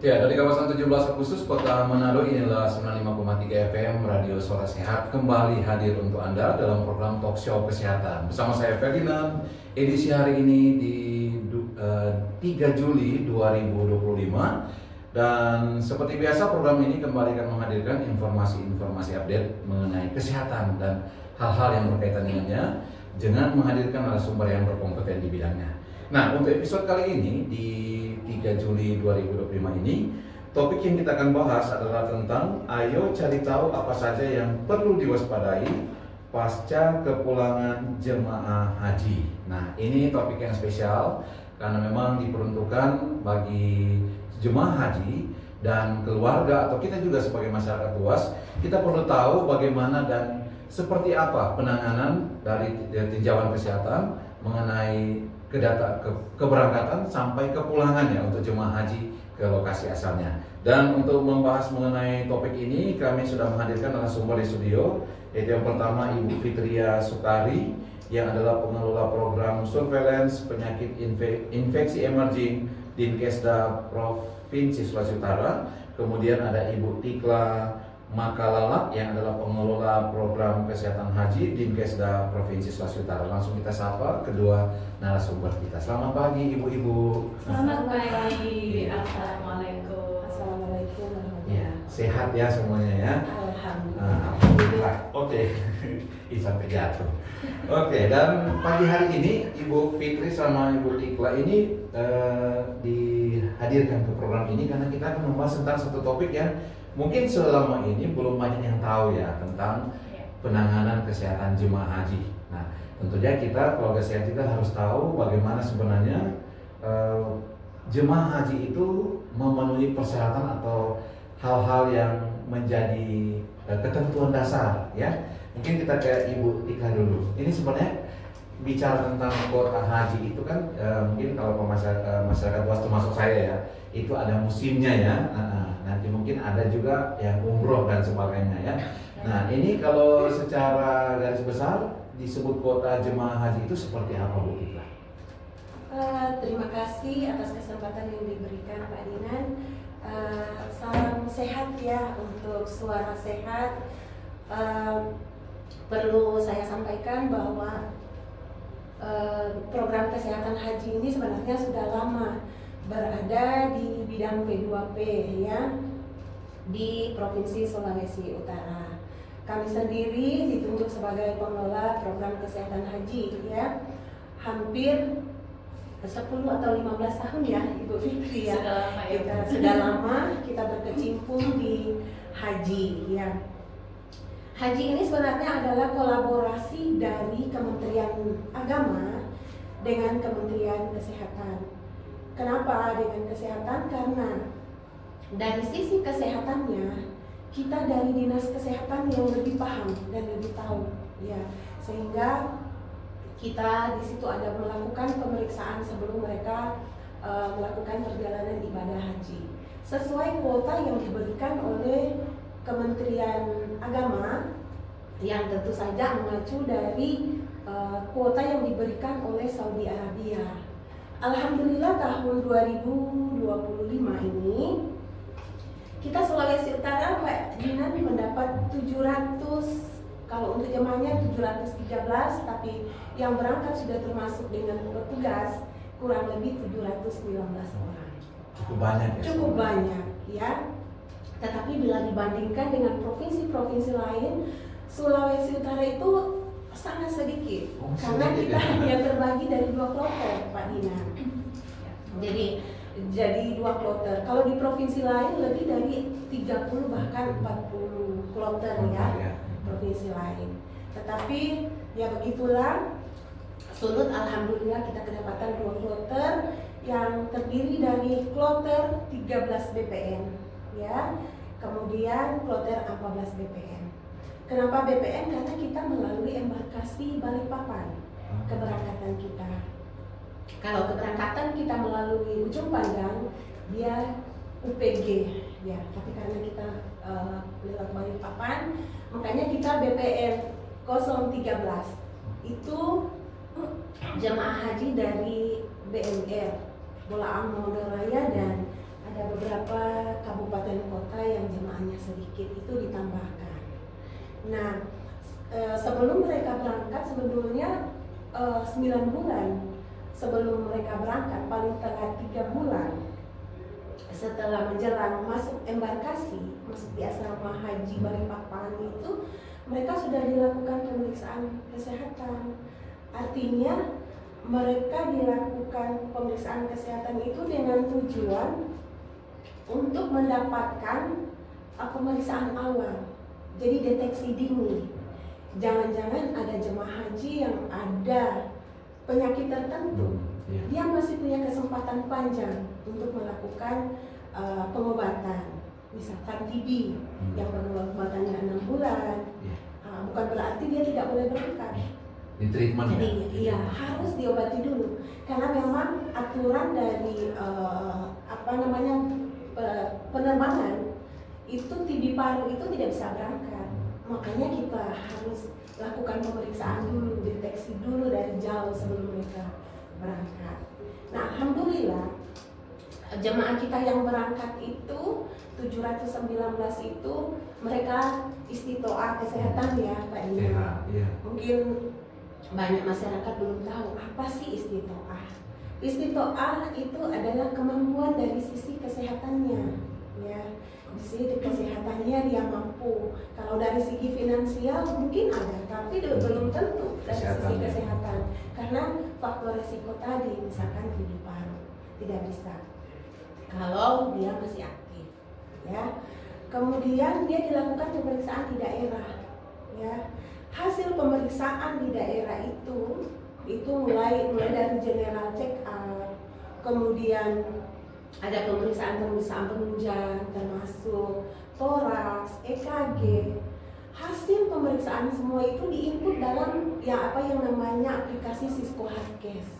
Ya, dari kawasan 17 Agustus Kota Manado, inilah 95,3 FM Radio Suara Sehat kembali hadir untuk Anda dalam program Talk Show Kesehatan. Bersama saya Ferdinand, edisi hari ini di 3 Juli 2025. Dan seperti biasa program ini kembali akan menghadirkan informasi-informasi update mengenai kesehatan dan hal-hal yang berkaitan dengannya dengan menghadirkan narasumber yang berkompeten di bidangnya. Nah, untuk episode kali ini di 3 Juli 2025 ini, topik yang kita akan bahas adalah tentang ayo cari tahu apa saja yang perlu diwaspadai pasca kepulangan jemaah haji. Nah, ini topik yang spesial karena memang diperuntukkan bagi jemaah haji dan keluarga atau kita juga sebagai masyarakat luas. Kita perlu tahu bagaimana dan seperti apa penanganan dari tinjauan kesehatan mengenai keberangkatan sampai kepulangannya untuk jemaah haji ke lokasi asalnya. Dan untuk membahas mengenai topik ini, kami sudah menghadirkan narasumber di studio, yaitu yang pertama Ibu Fitria Sukari yang adalah pengelola program surveillance penyakit infeksi emerging Dinkesda Provinsi Sulawesi Utara. Kemudian ada Ibu Tikla Makalala yang adalah pengelola program kesehatan haji Dinkesda Provinsi Sulawesi Utara. Langsung kita sapa kedua narasumber kita. Selamat pagi ibu-ibu. Selamat pagi. Assalamualaikum. Assalamualaikum. Ya, sehat ya semuanya ya. Alhamdulillah. Alhamdulillah. Oke. Sampai jatuh. Oke, dan pagi hari ini Ibu Fitri sama Ibu Tikla ini dihadirkan ke program ini karena kita akan membahas tentang satu topik yang mungkin selama ini belum banyak yang tahu ya tentang penanganan kesehatan jemaah haji. Nah, tentunya kita keluarga sehat juga harus tahu bagaimana sebenarnya jemaah haji itu memenuhi persyaratan atau hal-hal yang menjadi ketentuan dasar ya. Mungkin kita ke Ibu Tika dulu. Ini sebenarnya bicara tentang kuota haji itu kan mungkin kalau masyarakat luas termasuk saya ya, itu ada musimnya ya. Nanti mungkin ada juga yang umroh dan sebagainya ya. Nah, ini kalau secara garis besar disebut kuota jemaah haji itu seperti apa Bu Tika? Terima kasih atas kesempatan yang diberikan Pak Dinan. Salam sehat ya untuk suara sehat. Perlu saya sampaikan bahwa program kesehatan haji ini sebenarnya sudah lama berada di bidang P2P ya di Provinsi Sulawesi Utara. Kami sendiri ditunjuk sebagai pengelola program kesehatan haji ya hampir 10 atau 15 tahun ya Ibu Fitri ya. Sudah lama kita berkecimpung di haji ya. Haji ini sebenarnya adalah kolaborasi dari Kementerian Agama dengan Kementerian Kesehatan. Kenapa dengan kesehatan? Karena dari sisi kesehatannya kita dari dinas kesehatan yang lebih paham dan lebih tahu ya, sehingga kita di situ ada melakukan pemeriksaan sebelum mereka melakukan perjalanan ibadah haji sesuai kuota yang diberikan oleh Kementerian Agama yang tentu saja mengacu dari kuota yang diberikan oleh Saudi Arabia. Alhamdulillah tahun 2025 ini kita Sulawesi Utara Pak Dinan mendapat 700, kalau untuk jemaahnya 713, tapi yang berangkat sudah termasuk dengan petugas kurang lebih 719 orang. Cukup banyak ya. Cukup banyak ya. Tetapi bila dibandingkan dengan provinsi-provinsi lain, Sulawesi Utara itu sangat sedikit karena kita hanya terbagi dari 2 kloter, Pak Dina. Jadi 2 kloter. Kalau di provinsi lain lebih dari 30 bahkan 40 kloter ya, provinsi lain. Tetapi ya begitulah. Sulut alhamdulillah kita kedapatan 2 kloter yang terdiri dari kloter 13 BPN ya. Kemudian kloter 14 BPN. Kenapa BPN? Karena kita melalui embarkasi Balikpapan keberangkatan kita. Kalau keberangkatan kita melalui Ujung Pandang, dia UPG ya. Tapi karena kita lewat Balikpapan, makanya kita BPN 013 itu jemaah haji dari BNR Bolaan Modo Raya dan ada beberapa kabupaten kota yang jemaahnya sedikit, itu ditambahkan. Nah, sebelum mereka berangkat sebetulnya 9 bulan sebelum mereka berangkat, paling telat 3 bulan setelah menjelang masuk embarkasi, masuk di asrama haji Balikpapan itu, mereka sudah dilakukan pemeriksaan kesehatan. Artinya mereka dilakukan pemeriksaan kesehatan itu dengan tujuan untuk mendapatkan pemeriksaan awal, jadi deteksi dini. Jangan-jangan ada jemaah haji yang ada penyakit tertentu, dia masih punya kesempatan panjang untuk melakukan pengobatan, misalkan TB yang pengobatannya 6 bulan, bukan berarti dia tidak boleh berangkat. Di treatment. Jadi iya harus diobati dulu, karena memang aturan dari penerbangan itu TB paru itu tidak bisa berangkat. Makanya kita harus lakukan pemeriksaan dulu, deteksi dulu dari jauh sebelum mereka berangkat. Nah, alhamdulillah jemaah kita yang berangkat itu 719 itu mereka istitoah kesehatan ya Pak Dina. Mungkin banyak masyarakat belum tahu apa sih istitoah. Istitoah itu adalah kemampuan dari sisi kesehatannya, ya. Di sisi kesehatannya dia mampu. Kalau dari segi finansial mungkin ada, tapi belum tentu dari sisi kesehatan. Karena faktor resiko tadi, misalkan TB paru, tidak bisa. Kalau dia masih aktif, ya. Kemudian dia dilakukan pemeriksaan di daerah, ya. Hasil pemeriksaan di daerah itu mulai dari general check up, kemudian ada pemeriksaan penunjang termasuk toraks, EKG. Hasil pemeriksaan semua itu diinput dalam yang namanya aplikasi Cisco Hardcase,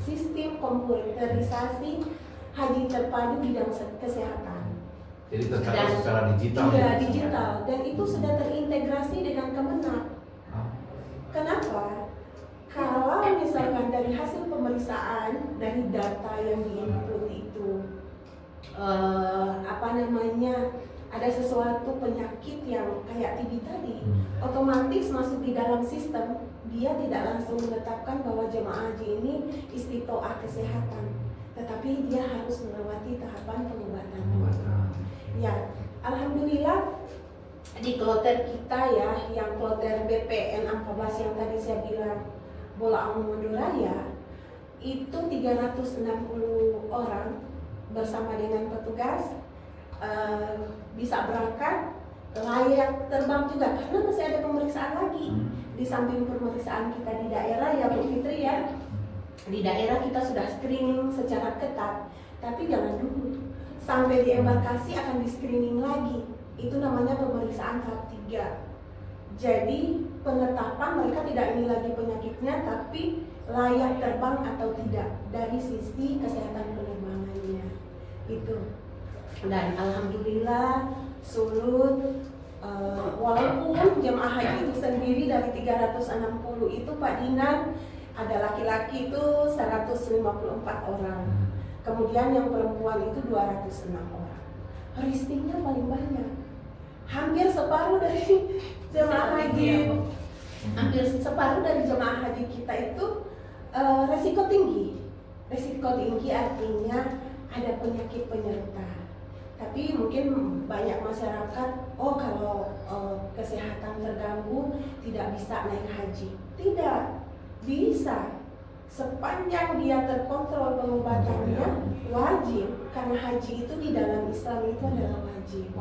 sistem komputerisasi haji terpadu bidang kesehatan. Jadi tercatat secara digital. Sudah digital dan itu sudah terintegrasi dengan Kemenak. Kenapa? Kalau misalkan dari hasil pemeriksaan dari data yang diinput itu ada sesuatu penyakit yang kayak TB tadi, otomatis masuk di dalam sistem, dia tidak langsung menetapkan bahwa jemaah haji ini istitoah kesehatan, tetapi dia harus melewati tahapan pengobatan. Ya, alhamdulillah di kloter kita ya, yang kloter BPN 14 yang tadi saya bilang Bola Raya, itu 360 orang bersama dengan petugas bisa berangkat, layak terbang juga, karena masih ada pemeriksaan lagi. Di samping pemeriksaan kita di daerah ya Bu Fitri ya, di daerah kita sudah screening secara ketat, tapi jangan dulu, sampai di embarkasi akan di screening lagi. Itu namanya pemeriksaan tahap 3. Jadi penetapan mereka tidak ini lagi penyakitnya, tapi layak terbang atau tidak dari sisi kesehatan penerbangannya itu. Dan alhamdulillah surut, walaupun jemaah haji itu sendiri dari 360 itu Pak Dinan, ada laki-laki itu 154 orang, kemudian yang perempuan itu 206 orang. Ristiknya paling banyak, hampir separuh dari jemaah haji, hampir separuh dari jemaah haji kita itu resiko tinggi. Resiko tinggi artinya ada penyakit penyerta. Tapi mungkin banyak masyarakat, kalau kesehatan terganggu tidak bisa naik haji. Tidak bisa, sepanjang dia terkontrol pengobatannya wajib, karena haji itu di dalam Islam itu adalah wajib.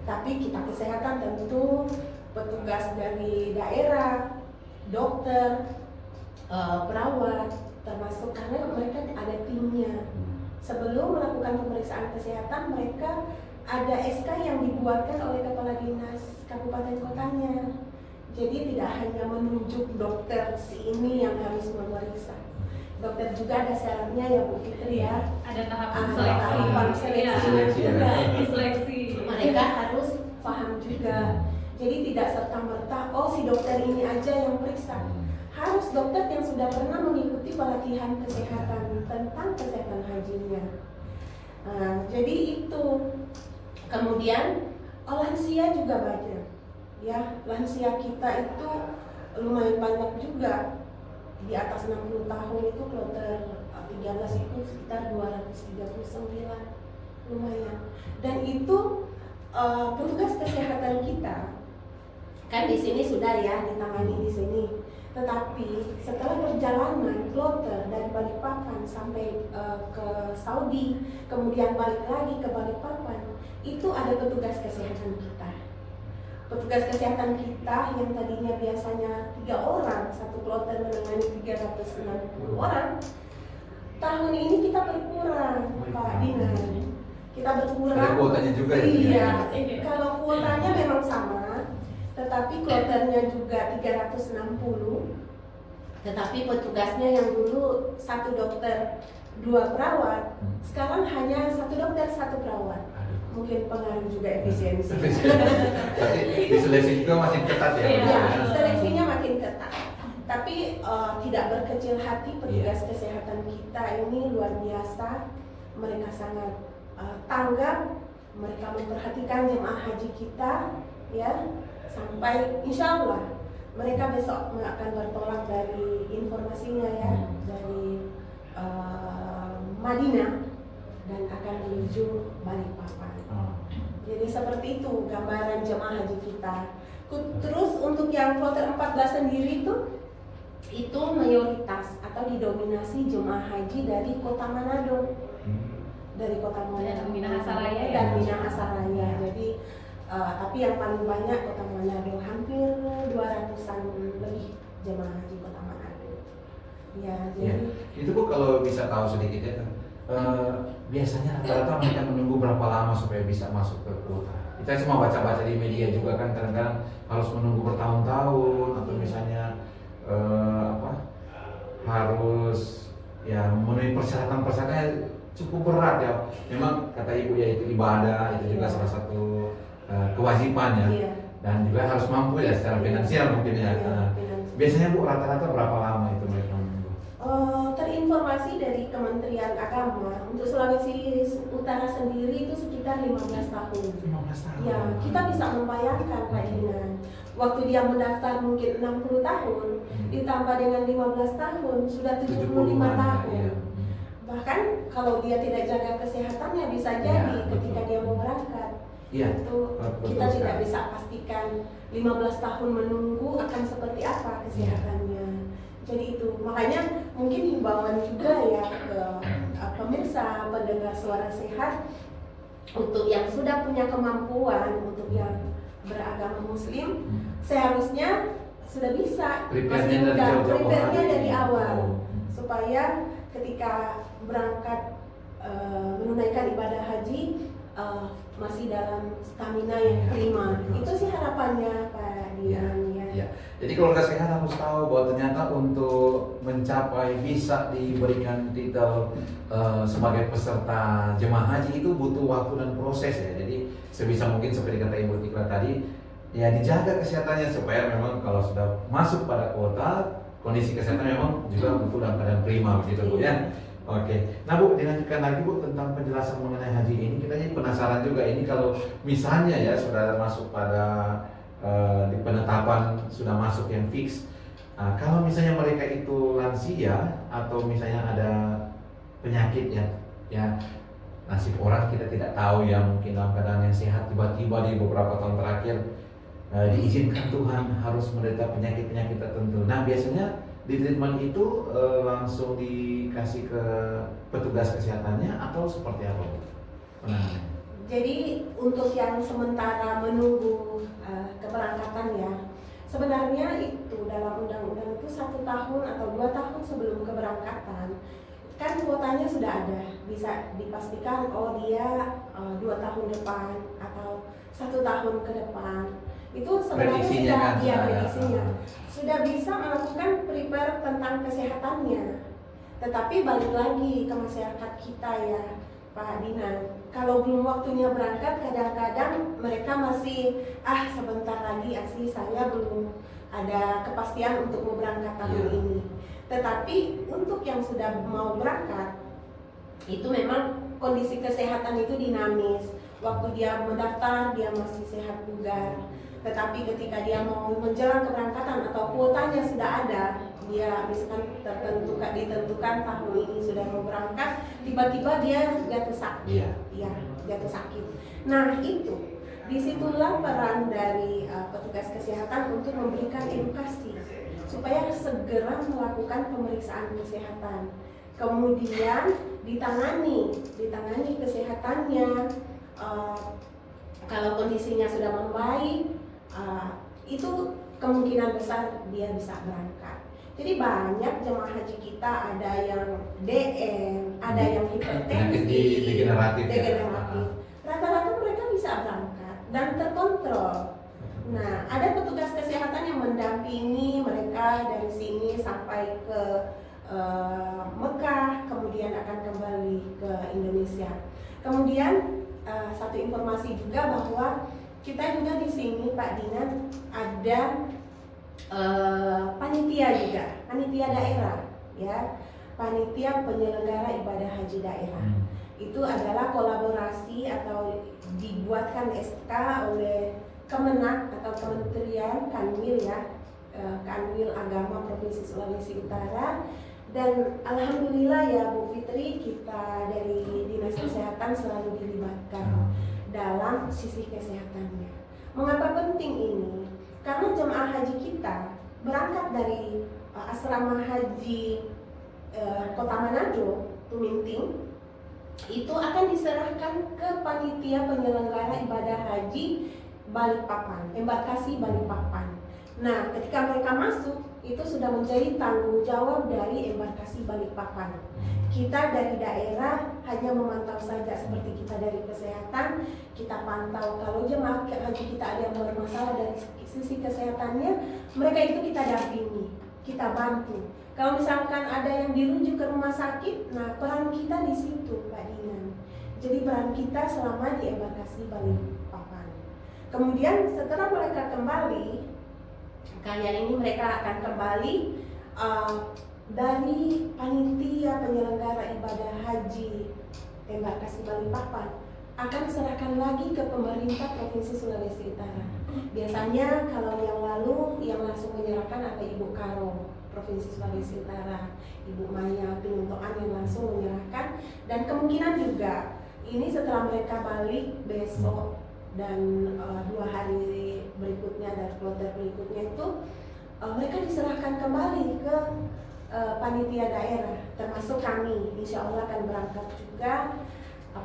Tapi kita kesehatan tentu petugas dari daerah, dokter, perawat, termasuk karena mereka ada timnya. Sebelum melakukan pemeriksaan kesehatan, mereka ada SK yang dibuatkan oleh kepala dinas kabupaten kotanya. Jadi tidak hanya menunjuk dokter si ini yang harus memeriksa. Dokter juga ada syaratnya ya Bu Fitri ya. Ada tahapan seleksi. Mereka harus paham juga. Jadi tidak serta-merta, si dokter ini aja yang periksa. Harus dokter yang sudah pernah mengikuti pelatihan kesehatan tentang kesehatan hajinya. Nah, jadi itu. Kemudian lansia juga banyak. Ya, lansia kita itu lumayan banyak juga. Di atas 60 tahun itu kloter 13 itu sekitar 239, lumayan. Dan itu petugas kesehatan kita kan di sini sudah ya ditangani di sini. Tetapi setelah perjalanan kloter dari Balikpapan sampai ke Saudi, kemudian balik lagi ke Balikpapan, itu ada petugas kesehatan kita. Petugas kesehatan kita yang tadinya biasanya 3 orang, satu kloter menangani 360 orang, tahun ini kita berkurang, Pak Dinan. Kita berkurang. Ada kuotanya juga ya? Iya, kalau kuotanya memang sama, tetapi kloternya juga 360. Tetapi petugasnya yang dulu 1 dokter 2 perawat, sekarang hanya 1 dokter 1 perawat. Mungkin pengaruh juga efisiensi. Berarti di seleksi juga makin ketat ya? Iya, seleksinya makin ketat. Tapi tidak berkecil hati petugas kesehatan kita ini luar biasa. Mereka sangat tanggap, mereka memperhatikan jemaah haji kita, ya, sampai insya Allah mereka besok akan bertolak dari informasinya ya, dari Madinah dan akan menuju Balikpapan. Jadi seperti itu gambaran jemaah haji kita. Terus untuk yang kloter 14 sendiri itu mayoritas atau didominasi jemaah haji dari kota Manado. Dari kota Manado dan Minahasa dan Minahasa. Jadi tapi yang paling banyak kota Manado, hampir 200-an lebih jemaah haji kota Manado. Ya, jadi itu Bu kalau bisa tahu sedikit ya, biasanya rata-rata mereka menunggu berapa lama supaya bisa masuk ke kuota? Kita cuma baca-baca di media juga kan kadang-kadang harus menunggu bertahun-tahun atau misalnya harus ya memenuhi persyaratan cukup berat ya. Memang kata Ibu ya itu ibadah, itu juga salah satu kewajiban ya. Dan juga harus mampu ya secara finansial mungkin ya. Biasanya Bu rata-rata berapa lama itu mereka menunggu? Terinformasi dari Kementerian Agama untuk Sulawesi Utara sendiri itu sekitar 15 tahun. 15 tahun. Ya, kita bisa membayangkan Pak Dinan. Waktu dia mendaftar mungkin 60 tahun, ditambah dengan 15 tahun sudah 75 tahun. Iya. Bahkan kalau dia tidak jaga kesehatannya bisa jadi ketika dia mau berangkat. Iya. Itu kita tidak bisa pastikan 15 tahun menunggu akan seperti apa kesehatannya. Jadi itu makanya mungkin himbauan juga ya ke pemirsa pendengar suara sehat untuk yang sudah punya kemampuan untuk yang beragama Muslim seharusnya sudah bisa masih muda prepare-nya dari awal supaya ketika berangkat menunaikan ibadah haji masih dalam stamina yang prima. Itu sih harapannya Pak Dian ya. Jadi keluarga sehat harus tahu bahwa ternyata untuk mencapai bisa diberikan titel sebagai peserta jemaah haji itu butuh waktu dan proses ya. Jadi sebisa mungkin seperti kata Ibu Tikla tadi, ya dijaga kesehatannya supaya memang kalau sudah masuk pada kuota kondisi kesehatan memang juga butuh dalam keadaan prima begitu Bu ya. Oke, nah Bu dilanjutkan lagi Bu tentang penjelasan mengenai haji ini. Kita jadi penasaran juga ini kalau misalnya ya sudah masuk pada di penetapan sudah masuk yang fix. Kalau misalnya mereka itu lansia atau misalnya ada penyakit ya nasib orang kita tidak tahu ya, mungkin dalam keadaan yang sehat tiba-tiba di beberapa tahun terakhir diizinkan Tuhan harus menderita penyakit-penyakit tertentu. Nah biasanya di treatment itu langsung dikasih ke petugas kesehatannya atau seperti apa Bu? Jadi untuk yang sementara menunggu keberangkatan ya, sebenarnya itu dalam undang-undang itu 1 tahun atau 2 tahun sebelum keberangkatan kan kuotanya sudah ada, bisa dipastikan oh dia 2 tahun depan atau 1 tahun ke depan. Itu sebenarnya sudah prediksinya sudah bisa melakukan prepare tentang kesehatannya. Tetapi balik lagi ke masyarakat kita ya Pak Dinan, kalau belum waktunya berangkat kadang-kadang mereka masih sebentar lagi saya belum ada kepastian untuk mau berangkat tahun ini. Tetapi untuk yang sudah mau berangkat itu memang kondisi kesehatan itu dinamis. Waktu dia mendaftar dia masih sehat bugar, tetapi ketika dia mau menjelang keberangkatan atau kuotanya sudah ada, dia misalkan ditentukan tahun ini sudah mau berangkat, tiba-tiba dia jatuh sakit, ya jatuh sakit. Nah itu, disitulah peran dari petugas kesehatan untuk memberikan edukasi supaya segera melakukan pemeriksaan kesehatan, kemudian ditangani kesehatannya. Kalau kondisinya sudah membaik, itu kemungkinan besar dia bisa berangkat. Jadi banyak jemaah haji kita ada yang DM, ada yang hipertensi, degeneratif. Rata-rata mereka bisa berangkat dan terkontrol. Nah, ada petugas kesehatan yang mendampingi mereka dari sini sampai ke Mekah, kemudian akan kembali ke Indonesia. Kemudian satu informasi juga bahwa kita juga di sini Pak Dinan ada panitia juga, panitia daerah, ya, panitia penyelenggara ibadah haji daerah. Itu adalah kolaborasi atau dibuatkan SK oleh Kemenak atau Kementerian Kanwil, ya, Kanwil Agama Provinsi Sulawesi Utara. Dan alhamdulillah ya Bu Fitri, kita dari Dinas Kesehatan selalu dilibatkan dalam sisi kesehatannya. Mengapa penting ini? Karena jemaah haji kita berangkat dari asrama haji Kota Manado, Tuminting, itu akan diserahkan ke panitia penyelenggara ibadah haji Balikpapan, embarkasi Balikpapan. Nah, ketika mereka masuk, itu sudah menjadi tanggung jawab dari embarkasi Balikpapan. Kita dari daerah hanya memantau saja, seperti kita dari kesehatan, kita pantau kalau jemaah haji kita ada yang bermasalah dari sisi kesehatannya, mereka itu kita dampingi, kita bantu. Kalau misalkan ada yang dirujuk ke rumah sakit, nah peran kita di situ, Pak Dinan. Jadi peran kita selama di embarkasi Balikpapan. Kemudian setelah mereka kembali, kali ini mereka akan kembali dari panitia penyelenggara ibadah haji embarkasi Balikpapan akan diserahkan lagi ke pemerintah Provinsi Sulawesi Utara. Biasanya kalau yang lalu yang langsung menyerahkan ada Ibu Karo Provinsi Sulawesi Utara, Ibu Maya Pinuntoan yang langsung menyerahkan, dan kemungkinan juga ini setelah mereka balik besok dan 2 hari berikutnya dan kloter berikutnya itu mereka diserahkan kembali ke panitia daerah, termasuk kami insya Allah akan berangkat juga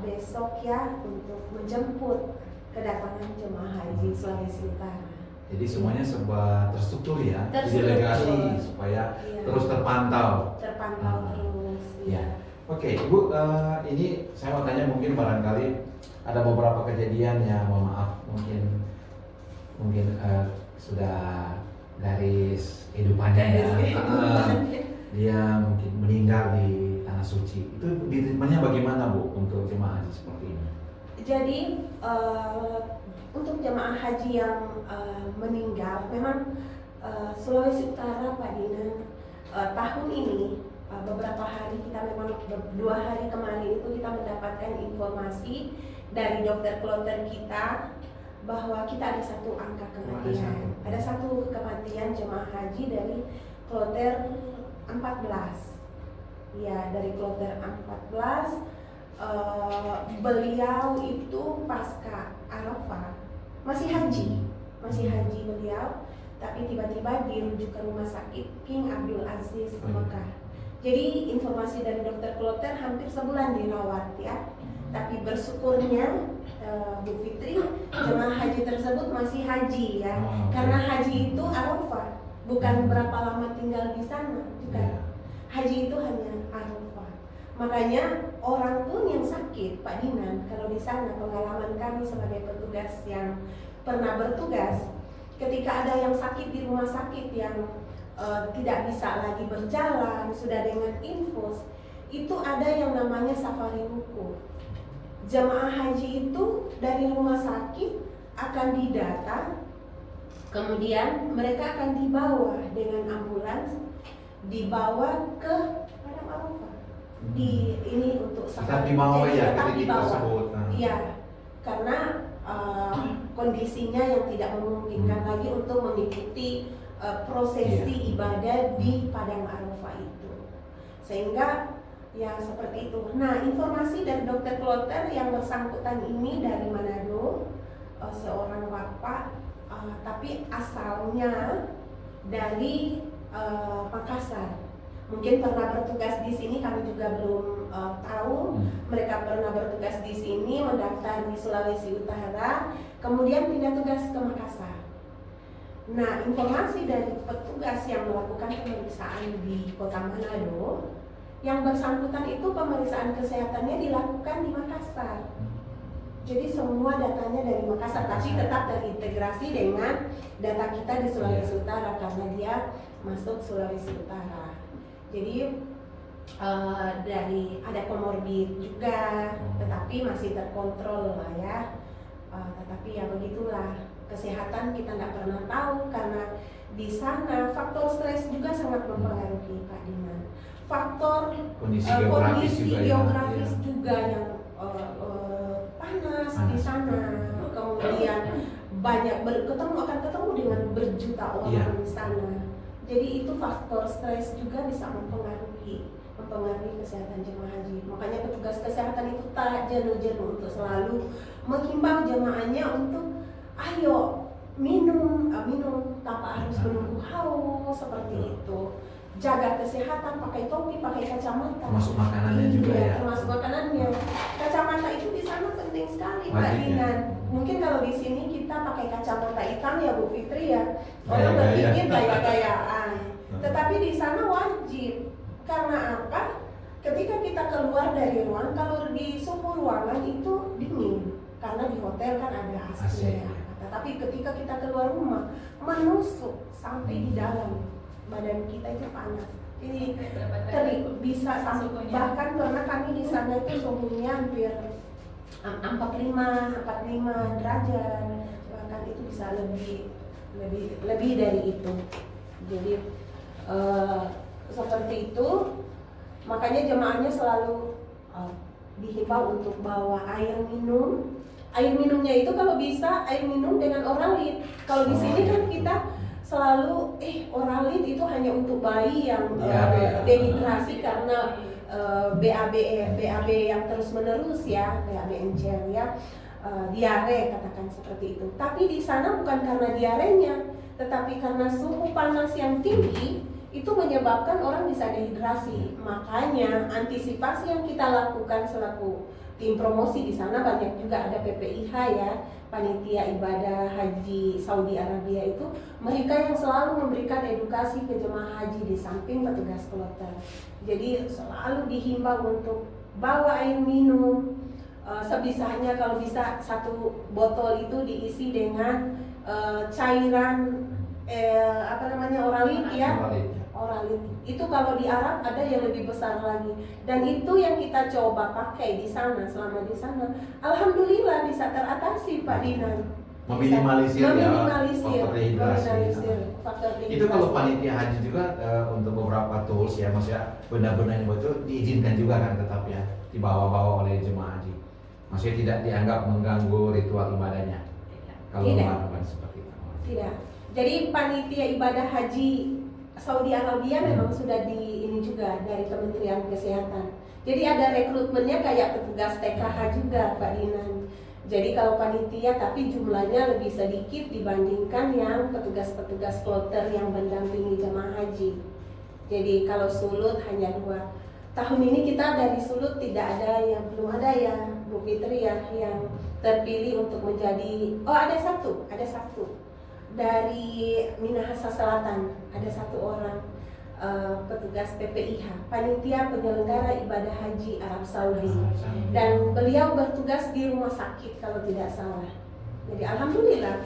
besok ya untuk menjemput kedatangan jemaah haji Sulawesi Utara. Jadi semuanya serba terstruktur ya, Terstruktur. supaya Iya. terus terpantau. Terus. Ya. Oke, Ibu, ini saya mau tanya, mungkin barangkali ada beberapa kejadian yang, mohon maaf, mungkin sudah garis kehidupannya ya. Dia mungkin meninggal di tanah suci. Itu treatmentnya bagaimana, Bu, untuk jemaah haji seperti ini? Jadi untuk jemaah haji yang meninggal, memang Sulawesi Utara, Pak Dinan, tahun ini beberapa hari kita memang 2 hari kemarin itu kita mendapatkan informasi dari dokter kloter kita bahwa kita ada 1 angka kematian. Ada 1 kematian jemaah haji dari kloter 14. Ya, dari kloter 14 beliau itu pasca Arafah masih haji beliau, tapi tiba-tiba dirujuk ke rumah sakit King Abdul Aziz Mekah. Jadi informasi dari dokter kloter hampir sebulan dirawat ya. Tapi bersyukurnya Bu Fitri, jemaah haji tersebut masih haji ya. Karena haji itu Arafah, bukan berapa lama tinggal di sana, bukan. Haji itu hanya Arafah. Makanya orang pun yang sakit, Pak Dinan, kalau di sana pengalaman kami sebagai petugas yang pernah bertugas, ketika ada yang sakit di rumah sakit yang tidak bisa lagi berjalan, sudah dengan infus, itu ada yang namanya safari wuku. Jemaah haji itu dari rumah sakit akan didata, kemudian mereka akan dibawa dengan ambulans, dibawa ke Padang Arafah. di ini untuk Tetap dibawa jadi ya tetap klinik dibawa. tersebut. Iya, karena kondisinya yang tidak memungkinkan lagi untuk mengikuti prosesi ibadah di Padang Arafah itu, sehingga ya seperti itu. Nah, informasi dari dokter kloter yang bersangkutan ini dari Manado, seorang bapak, tapi asalnya dari Makassar. Mungkin pernah bertugas di sini, kami juga belum tahu. Mereka pernah bertugas di sini, mendaftar di Sulawesi Utara, kemudian pindah tugas ke Makassar. Nah, informasi dari petugas yang melakukan pemeriksaan di Kota Manado, yang bersangkutan itu pemeriksaan kesehatannya dilakukan di Makassar. Jadi semua datanya dari Makassar, tapi tetap terintegrasi dengan data kita di Sulawesi Utara karena dia masuk Sulawesi Utara. Jadi dari ada komorbid juga, tetapi masih terkontrol lah ya. Tetapi ya begitulah, kesehatan kita nggak pernah tahu karena di sana faktor stres juga sangat mempengaruhi Pak Dinan. Faktor Kondisi geografis juga yang panas di sana, kemudian banyak akan ketemu dengan berjuta orang di sana. Jadi itu faktor stres juga bisa mempengaruhi kesehatan jemaah haji. Makanya petugas kesehatan itu tak jenuh-jenuh untuk selalu menghimbau jemaahnya untuk ayo minum tanpa harus menunggu haus seperti itu. Jaga kesehatan, pakai topi, pakai kacamata. Termasuk makanannya juga ya. Termasuk makanannya. Kacamata itu di sana penting sekali Pak Dinan. Mungkin kalau di sini kita pakai kacamata hitam ya Bu Fitri ya. Orang berpikir gaya-gayaan. Tetapi di sana wajib. Karena apa? Ketika kita keluar dari ruangan, kalau di suhu ruangan itu dingin. Karena di hotel kan ada AC ya. Tetapi ketika kita keluar rumah, menusuk sampai di dalam badan kita itu panas. Jadi bisa sampai bahkan karena kami di sana itu suhunya hampir 45 derajat, bahkan itu bisa lebih dari itu. Jadi seperti itu, makanya jemaahnya selalu dihimbau untuk bawa air minum. Air minumnya itu kalau bisa air minum dengan Oralit. Kalau di sini kan kita selalu Oralit itu hanya untuk bayi yang dehidrasi karena BAB yang terus menerus ya, BAB encer ya, diare katakan seperti itu. Tapi di sana bukan karena diarenya, tetapi karena suhu panas yang tinggi itu menyebabkan orang bisa dehidrasi. Makanya antisipasi yang kita lakukan selaku tim promosi di sana, banyak juga ada PPIH ya, Panitia Ibadah Haji Saudi Arabia itu, mereka yang selalu memberikan edukasi ke jemaah haji di samping petugas kloter. Jadi selalu dihimbau untuk bawa air minum, sebisanya kalau bisa satu botol itu diisi dengan cairan Oralit ya. Oralit itu kalau di Arab ada yang lebih besar lagi, dan itu yang kita coba pakai di sana. Selama di sana alhamdulillah bisa teratasi Pak Dinan, meminimalisir faktor dehidrasi. Itu kalau panitia haji juga untuk beberapa tools ya, maksudnya benda-benda yang itu diizinkan juga kan, tetap ya dibawa-bawa oleh jemaah haji, maksudnya tidak dianggap mengganggu ritual ibadahnya kalau melakukan seperti itu. Tidak. Jadi panitia ibadah haji Saudi Arabia memang sudah ini juga dari Kementerian Kesehatan. Jadi ada rekrutmennya kayak petugas TKH juga Pak Dinan. Jadi kalau panitia tapi jumlahnya lebih sedikit dibandingkan yang petugas-petugas kloter yang mendampingi jemaah haji. Jadi kalau Sulut hanya 2. Tahun ini kita dari Sulut belum ada ya Bu Fitri ya yang terpilih untuk menjadi, ada satu. Dari Minahasa Selatan ada 1 orang petugas PPIH, Panitia Penyelenggara Ibadah Haji Arab Saudi, dan beliau bertugas di rumah sakit kalau tidak salah. Jadi alhamdulillah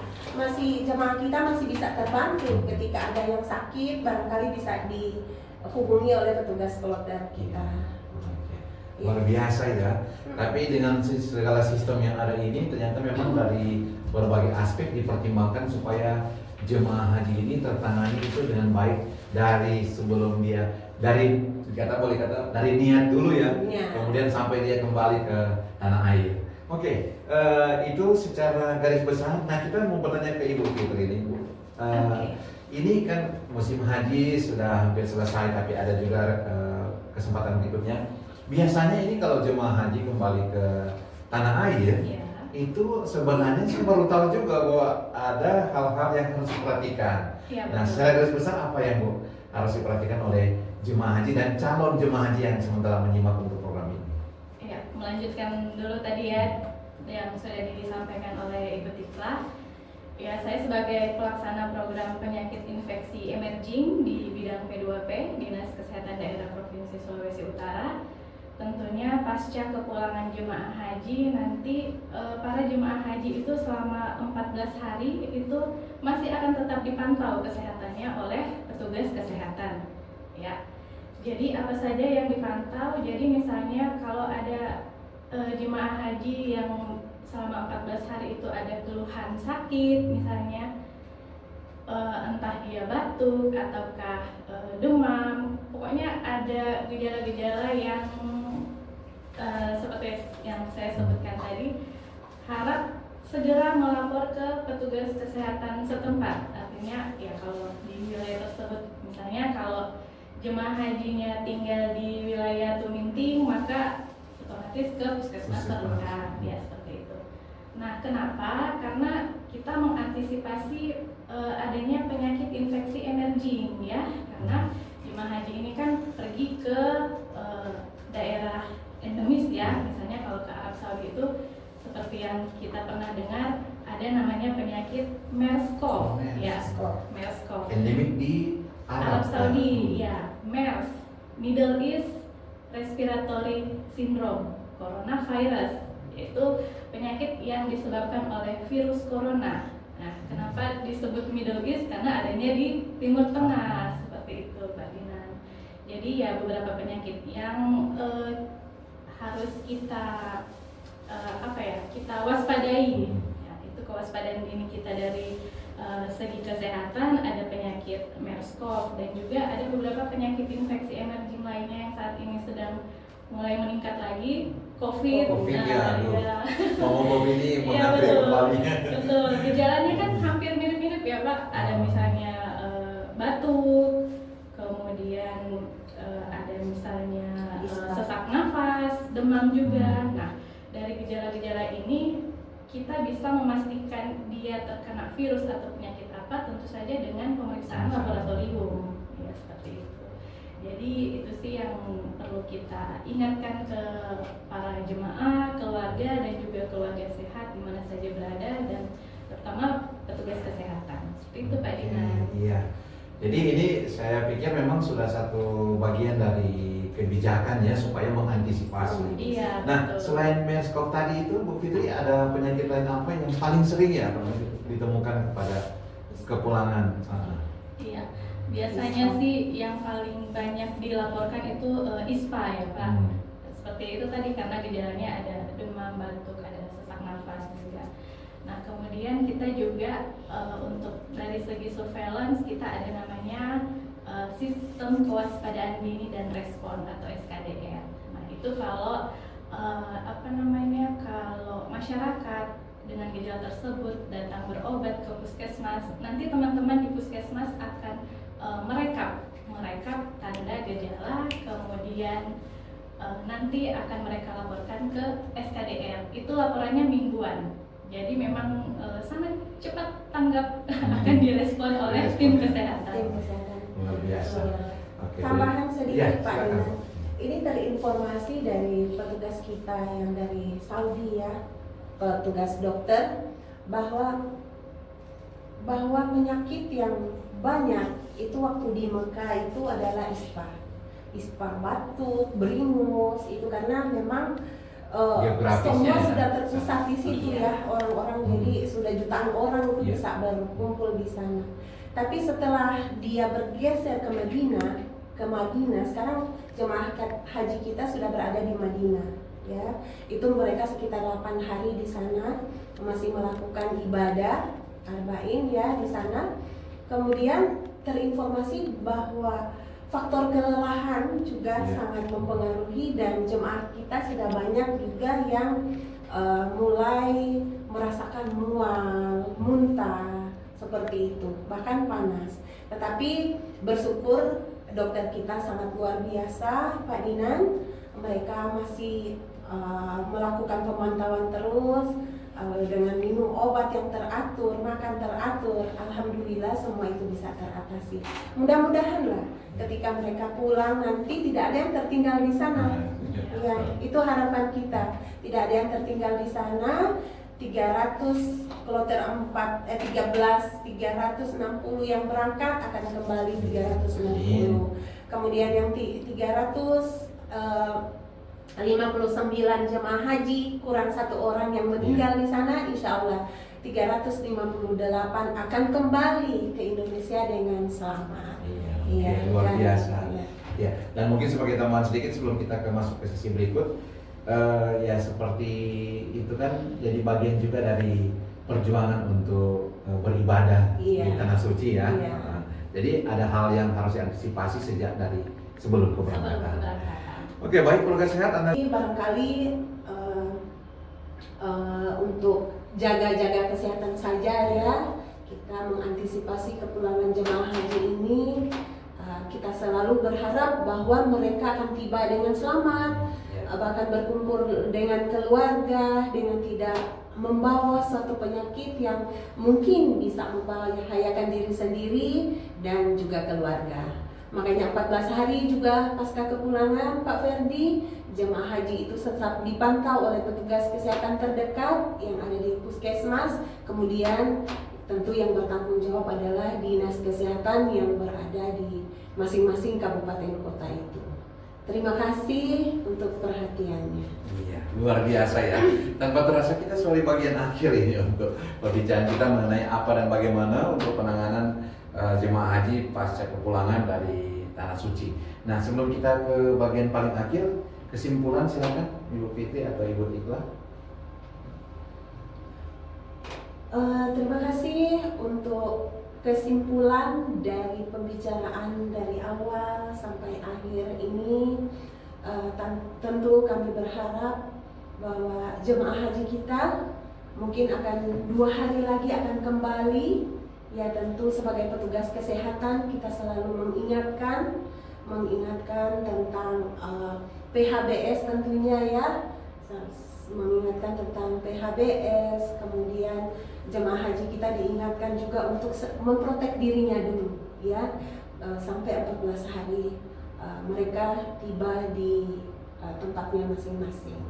jemaah kita masih bisa terbantu ketika ada yang sakit, barangkali bisa dihubungi oleh petugas kloter kita. Luar biasa ya. Tapi dengan segala sistem yang ada ini ternyata memang dari berbagai aspek dipertimbangkan supaya jemaah haji ini tertangani itu dengan baik dari sebelum dia dari dari niat dulu ya, Niat. kemudian sampai dia kembali ke tanah air. Oke, itu secara garis besar. Nah, kita mau bertanya ke Ibu Fitri ini, Bu. Oke. Ini kan musim haji sudah hampir selesai, tapi ada juga kesempatan berikutnya. Biasanya ini kalau jemaah haji kembali ke tanah air, Iya. itu sebenarnya saya baru tahu juga bahwa ada hal-hal yang harus diperhatikan. Iya, Nah, betul. secara garis besar apa yang Bu harus diperhatikan oleh jemaah haji dan calon jemaah haji yang sementara menyimak untuk program ini? Iya, melanjutkan dulu tadi ya yang sudah disampaikan oleh Ibu Tifla. Ya, saya sebagai pelaksana program penyakit infeksi emerging di bidang P2P, Dinas Kesehatan Daerah Provinsi Sulawesi Utara. Tentunya pasca kepulangan jemaah haji nanti para jemaah haji itu selama 14 hari itu masih akan tetap dipantau kesehatannya oleh petugas kesehatan. Ya. Jadi apa saja yang dipantau? Jadi misalnya kalau ada jemaah haji yang selama 14 hari itu ada keluhan sakit misalnya, entah dia batuk ataukah demam, pokoknya ada gejala-gejala yang seperti yang saya sebutkan tadi, harap segera melapor ke petugas kesehatan setempat. Artinya ya kalau di wilayah tersebut, misalnya kalau jemaah hajinya tinggal di wilayah Tuminting, maka otomatis ke puskesmas terdekat, ya seperti itu. Nah, kenapa? Karena kita mengantisipasi adanya penyakit infeksi emerging, ya, karena jemaah haji ini kan pergi ke daerah endemis, ya, misalnya kalau ke Arab Saudi itu seperti yang kita pernah dengar ada namanya penyakit MERS-CoV, ya, MERS-CoV. Endemik di Arab Saudi, ya, MERS, Middle East Respiratory Syndrome, coronavirus, yaitu penyakit yang disebabkan oleh virus corona. Nah, kenapa disebut Middle East? Karena adanya di Timur Tengah, seperti itu, Pak Dinan. Jadi ya beberapa penyakit yang harus kita kita waspadai. Ya, itu kewaspadaan dini kita dari segi kesehatan. Ada penyakit MERS-CoV dan juga ada beberapa penyakit infeksi emerging lainnya yang saat ini sedang mulai meningkat lagi. COVID, ya. Ngomong COVID ini iya, mengakhiri betul. kembali. Betul, gejalanya kan hampir mirip-mirip ya Pak. Ada misalnya batuk, kemudian ada misalnya sesak nafas, demam juga. Nah, dari gejala-gejala ini kita bisa memastikan dia terkena virus atau penyakit apa tentu saja dengan pemeriksaan laboratorium, ya seperti itu. Jadi itu sih yang perlu kita ingatkan ke para jemaah, keluarga dan juga keluarga sehat di mana saja berada dan terutama petugas kesehatan. Seperti itu Pak Dinan. Iya. Jadi ini saya pikir memang sudah satu bagian dari kebijakan ya supaya mengantisipasi. Iya. Nah, betul. selain MERS-CoV tadi itu, Bu Fitri, ada penyakit lain apa yang paling sering ya ditemukan pada kepulangan? Iya. Biasanya sih yang paling banyak dilaporkan itu ISPA ya Pak. Seperti itu tadi karena gejalanya ada demam, batuk, ada sesak nafas juga. Nah, kemudian kita juga untuk dari segi surveillance kita ada namanya sistem kewaspadaan dini dan respon atau SKDR. Nah, itu kalau kalau masyarakat dengan gejala tersebut datang berobat ke puskesmas, nanti teman-teman di puskesmas akan merekap tanda gejala, kemudian nanti akan mereka laporkan ke SKDR. Itu laporannya mingguan. Jadi memang sangat cepat tanggap akan direspon oleh tim kesehatan. Tim kesehatan. Luar biasa. Oke. Tambahan sedikit Ya, Pak silakan. Dinan. Ini terinformasi dari petugas kita yang dari Saudi ya, petugas dokter, bahwa penyakit yang banyak itu waktu di Mekah itu adalah ispa batuk, beringus, itu karena memang Geografisnya semua ya. sudah terpusat di situ Iya. ya, orang-orang jadi sudah jutaan orang itu Iya. bisa berkumpul di sana. Tapi setelah dia bergeser ke Madinah, sekarang jemaah haji kita sudah berada di Madinah ya. Itu mereka sekitar 8 hari di sana masih melakukan ibadah arba'in ya di sana. Kemudian terinformasi bahwa faktor kelelahan juga sangat mempengaruhi, dan jemaah kita sudah banyak juga yang mulai merasakan mual, muntah, seperti itu, bahkan panas. Tetapi bersyukur dokter kita sangat luar biasa, Pak Dinan. Mereka masih melakukan pemantauan terus, dengan minum obat yang teratur, makan teratur. Alhamdulillah semua itu bisa teratasi. Mudah-mudahan lah ketika mereka pulang nanti tidak ada yang tertinggal di sana. Ya, itu harapan kita. Tidak ada yang tertinggal di sana. 300 kloter 360 yang berangkat akan kembali 360. Kemudian yang 359 jemaah haji kurang 1 orang yang meninggal di sana, insya Allah 358 akan kembali ke Indonesia dengan selamat. Iya, luar biasa. Ya, dan mungkin sebagai tambahan sedikit sebelum kita masuk ke sesi berikut, ya seperti itu kan jadi bagian juga dari perjuangan untuk beribadah di tanah suci ya. Jadi ada hal yang harus diantisipasi sejak dari sebelum keberangkatan. Oke, baik, keluarga sehat Anda. Barangkali untuk jaga-jaga kesehatan saja ya, kita mengantisipasi kepulangan jemaah haji ini. Kita selalu berharap bahwa mereka akan tiba dengan selamat, bahkan berkumpul dengan keluarga dengan tidak membawa suatu penyakit yang mungkin bisa membahayakan diri sendiri dan juga keluarga. Makanya 14 hari juga pasca kepulangan Pak Ferdi, jemaah haji itu tetap dipantau oleh petugas kesehatan terdekat yang ada di puskesmas. Kemudian tentu yang bertanggung jawab adalah dinas kesehatan yang berada di masing-masing kabupaten kota itu. Terima kasih untuk perhatiannya. Iya, luar biasa ya. Tanpa terasa kita selalu bagian akhir ini untuk pembicaraan kita mengenai apa dan bagaimana untuk penanganan jemaah haji pasca kepulangan dari tanah suci. Nah, sebelum kita ke bagian paling akhir, kesimpulan silakan Ibu Fitri atau Ibu Iqlah. Terima kasih untuk kesimpulan dari pembicaraan dari awal sampai akhir ini. Tentu kami berharap bahwa jemaah haji kita mungkin akan 2 hari lagi akan kembali. Ya, tentu sebagai petugas kesehatan kita selalu mengingatkan tentang PHBS tentunya ya, mengingatkan tentang PHBS. Kemudian jemaah haji kita diingatkan juga untuk memprotek dirinya dulu ya, sampai 14 hari mereka tiba di tempatnya masing-masing.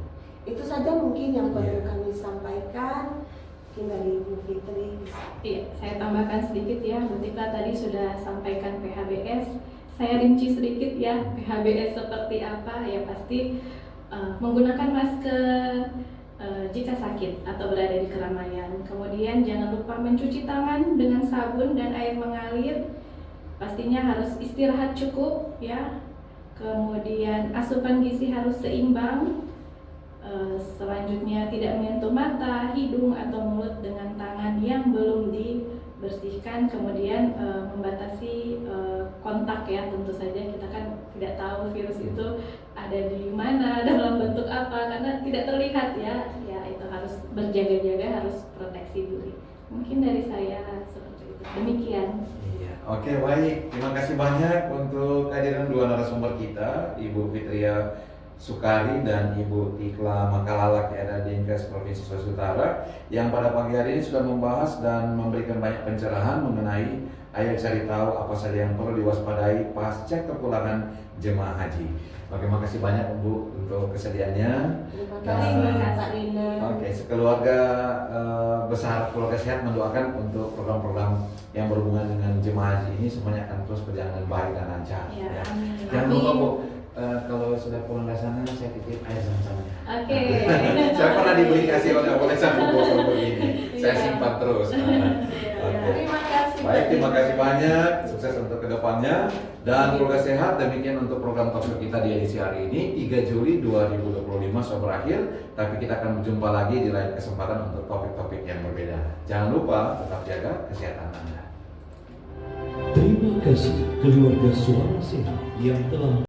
Itu saja mungkin yang perlu kami sampaikan. Mungkin dari Ibu Fitri. Iya, saya tambahkan sedikit ya. Bu Tika tadi sudah sampaikan PHBS. Saya rinci sedikit ya, PHBS seperti apa ya, pasti menggunakan masker jika sakit atau berada di keramaian. Kemudian jangan lupa mencuci tangan dengan sabun dan air mengalir. Pastinya harus istirahat cukup ya. Kemudian asupan gizi harus seimbang. Selanjutnya tidak menyentuh mata, hidung atau mulut dengan tangan yang belum dibersihkan. Kemudian membatasi kontak ya, tentu saja kita kan tidak tahu virus itu ada di mana, dalam bentuk apa, karena tidak terlihat ya. Ya itu harus berjaga-jaga, harus proteksi diri. Mungkin dari saya seperti itu. Demikian. Iya. Oke, baik. Terima kasih banyak untuk kehadiran 2 narasumber kita, Ibu Fitria Sukari dan Ibu Iqlah Makalalak ya, Dinkes Provinsi Sulawesi Utara, yang pada pagi hari ini sudah membahas dan memberikan banyak pencerahan mengenai ayo cari tahu apa saja yang perlu diwaspadai pasca kepulangan jemaah haji. Terima kasih banyak Bu untuk kesediaannya. Terima kasih Pak Rina. Oke, sekeluarga besar keluarga sehat mendoakan untuk program-program yang berhubungan dengan jemaah haji ini semuanya akan terus berjalan dengan baik dan lancar. Ya, Ya. amin. Jangan lupa Bu, kalau sudah pulang dari sana saya titip air zam-zamnya. Oke. Saya pernah dibeli kasih oleh satu botol begini. Saya simpan terus. Oke. Terima kasih. Baik, terima kasih banyak. Sukses untuk kedepannya dan keluarga sehat. Demikian untuk program talkshow kita di edisi hari ini 3 Juli 2025 sudah berakhir. Tapi kita akan berjumpa lagi di lain kesempatan untuk topik-topik yang berbeda. Jangan lupa tetap jaga kesehatan Anda. Terima kasih keluarga Suara Sehat yang telah